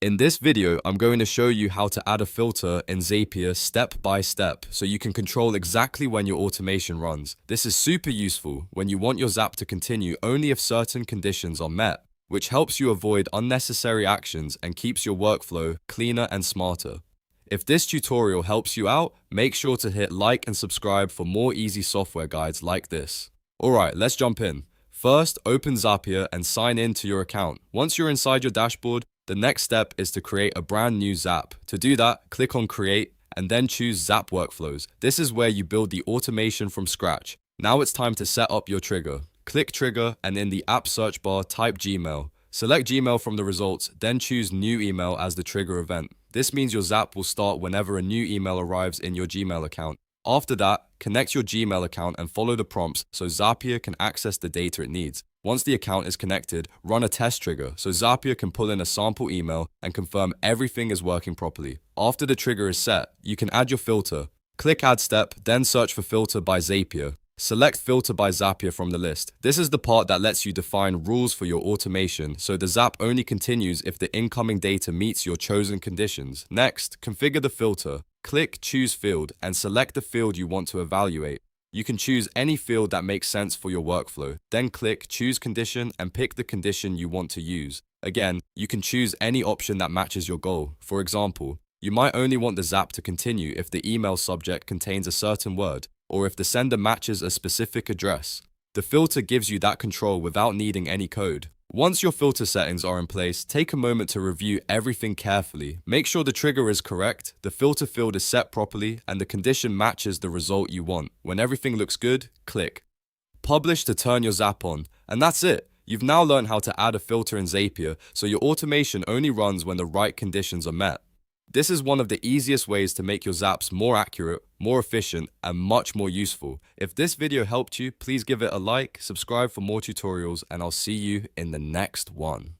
In this video, I'm going to show you how to add a filter in Zapier step by step so you can control exactly when your automation runs. This is super useful when you want your Zap to continue only if certain conditions are met, which helps you avoid unnecessary actions and keeps your workflow cleaner and smarter. If this tutorial helps you out, make sure to hit like and subscribe for more easy software guides like this. Alright, let's jump in. First, open Zapier and sign in to your account. Once you're inside your dashboard, the next step is to create a brand new Zap. To do that, click on Create and then choose Zap Workflows. This is where you build the automation from scratch. Now it's time to set up your trigger. Click Trigger and in the app search bar type Gmail. Select Gmail from the results, then choose New Email as the trigger event. This means your Zap will start whenever a new email arrives in your Gmail account. After that, connect your Gmail account and follow the prompts so Zapier can access the data it needs. Once the account is connected, run a test trigger so Zapier can pull in a sample email and confirm everything is working properly. After the trigger is set, you can add your filter. Click Add Step, then search for Filter by Zapier. Select Filter by Zapier from the list. This is the part that lets you define rules for your automation, so the Zap only continues if the incoming data meets your chosen conditions. Next, configure the filter. Click Choose Field and select the field you want to evaluate. You can choose any field that makes sense for your workflow. Then click Choose Condition and pick the condition you want to use. Again, you can choose any option that matches your goal. For example, you might only want the Zap to continue if the email subject contains a certain word, or if the sender matches a specific address. The filter gives you that control without needing any code. Once your filter settings are in place, take a moment to review everything carefully. Make sure the trigger is correct, the filter field is set properly, and the condition matches the result you want. When everything looks good, click Publish to turn your Zap on. And that's it. You've now learned how to add a filter in Zapier, so your automation only runs when the right conditions are met. This is one of the easiest ways to make your Zaps more accurate, more efficient, and much more useful. If this video helped you, please give it a like, subscribe for more tutorials, and I'll see you in the next one.